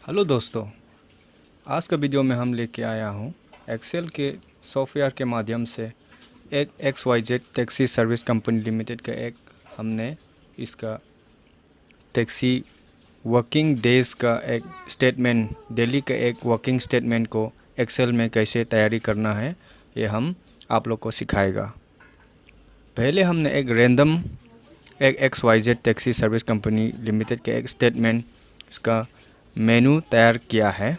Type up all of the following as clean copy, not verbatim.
Hello दोस्तों, आज का वीडियो में हम लेके आया हूँ एक्सेल के सॉफ्टवेयर के माध्यम से एक XYZ taxi service company limited का हमने इसका टैक्सी वर्किंग डेज का एक स्टेटमेंट, डेली का एक वर्किंग स्टेटमेंट को एक्सेल में कैसे तैयारी करना है, ये हम आप लोग को सिखाएगा। पहले हमने एक XYZ taxi service company limited के एक स्टेटमेंट, इसका मेनू तैयार किया है।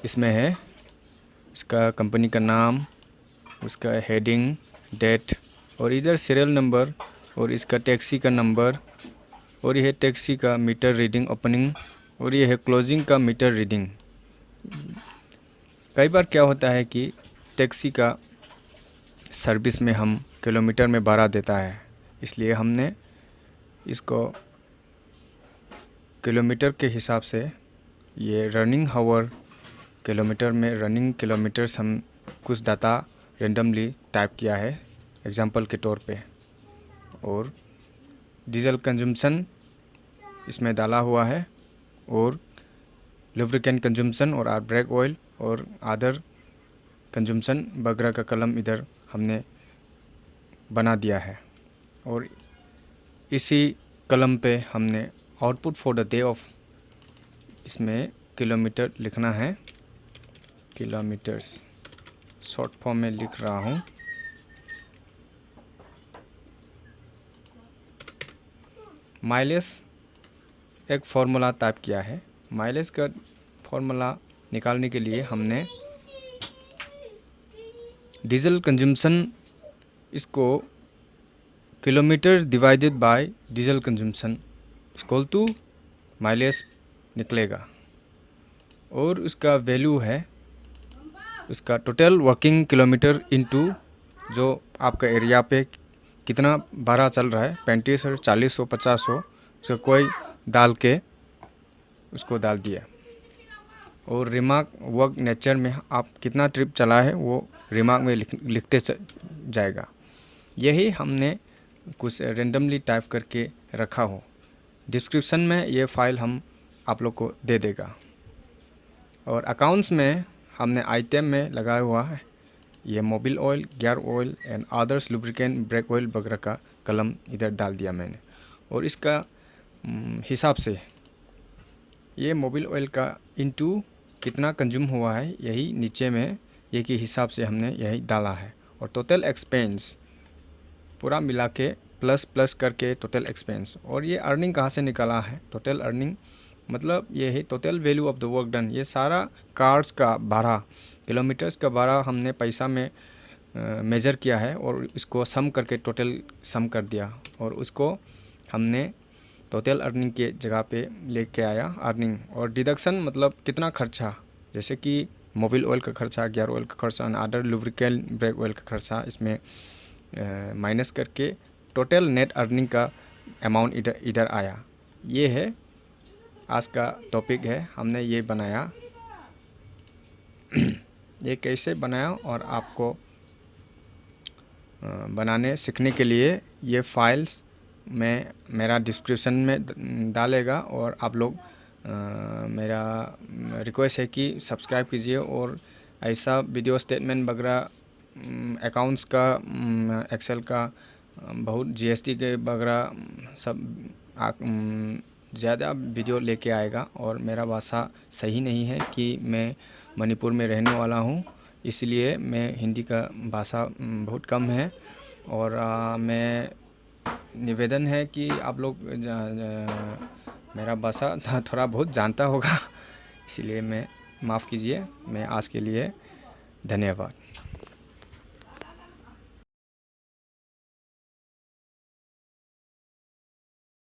इसमें है इसका कंपनी का नाम, उसका हेडिंग, डेट और इधर सीरियल नंबर और इसका टैक्सी का नंबर और यह टैक्सी का मीटर रीडिंग ओपनिंग और यह है क्लोजिंग का मीटर रीडिंग। कई बार क्या होता है कि टैक्सी का सर्विस में हम किलोमीटर में भाड़ा देता है, इसलिए हमने इसको किलोमीटर के हिसाब से ये रनिंग हावर किलोमीटर में रनिंग किलोमीटर्स हम कुछ डाटा रेंडमली टाइप किया है एग्जांपल के तौर पे। और डीजल कंजम्पशन इसमें डाला हुआ है और लुब्रिकेंट कंजम्पशन और ब्रेक ऑयल और अदर कंजम्पशन वगैरह का कलम इधर हमने बना दिया है। और इसी कलम पे हमने output for the day of, इसमें किलोमीटर लिखना है, किलोमीटर्स शॉर्ट फॉर्म में लिख रहा हूँ। माइलेज एक फॉर्मूला टाइप किया है। माइलेज का फॉर्मूला निकालने के लिए हमने डीजल कंजम्पशन, इसको kilometre divided by diesel consumption equal to mileage निकलेगा। और उसका वैल्यू है उसका टोटल वर्किंग किलोमीटर इनटू जो आपका एरिया पे कितना भाड़ा चल रहा है, 35 और 40 हो 50 हो, उसका कोई डाल के उसको डाल दिया। और रिमार्क वर्क नेचर में आप कितना ट्रिप चला है वो रिमार्क में लिखते जाएगा। यही हमने कुछ रेंडमली टाइप करके रखा हो। डिस्क्रिप्शन में ये फाइल हम आप लोग को दे देगा। और अकाउंट्स में हमने आइटम में लगाया हुआ है ये Mobil oil, gear oil and others lubricant, brake oil वगैरह का कलम इधर डाल दिया मैंने। और इसका हिसाब से ये मोबिल ऑयल का इनटू कितना कंज्यूम हुआ है यही नीचे में ये के हिसाब से हमने यही डाला है। और टोटल एक्सपेंस पूरा मिला के प्लस प्लस करके टोटल एक्सपेंस। और ये अर्निंग कहाँ से निकाला है, टोटल अर्निंग मतलब ये है total value of the work done. ये सारा कार्स का भाड़ा, किलोमीटर्स का भाड़ा हमने पैसा में मेज़र किया है और इसको सम करके टोटल सम कर दिया। और उसको हमने टोटल अर्निंग के जगह पे लेके आया अर्निंग। और डिडक्शन मतलब कितना खर्चा, जैसे कि मोबिल ऑयल का खर्चा, गियर ऑयल का खर्चा, अदर लुब्रिकेंट, ब्रेक ऑयल का खर्चा, इसमें माइनस करके टोटल नेट अर्निंग का अमाउंट इधर आया। ये है आज का टॉपिक है, हमने ये बनाया। ये कैसे बनाया और आपको बनाने सीखने के लिए ये फाइल्स मैं मेरा डिस्क्रिप्शन में डालेगा। और आप लोग मेरा रिक्वेस्ट है कि सब्सक्राइब कीजिए और ऐसा वीडियो स्टेटमेंट वगैरह, अकाउंट्स का, एक्सेल का, बहुत जीएसटी के वगैरह सब ज़्यादा वीडियो लेके आएगा। और मेरा भाषा सही नहीं है कि मैं मणिपुर में रहने वाला हूँ, इसलिए मैं हिंदी का भाषा बहुत कम है। और मैं निवेदन है कि आप लोग मेरा भाषा थोड़ा बहुत जानता होगा, इसलिए मैं माफ़ कीजिए। मैं आज के लिए धन्यवाद।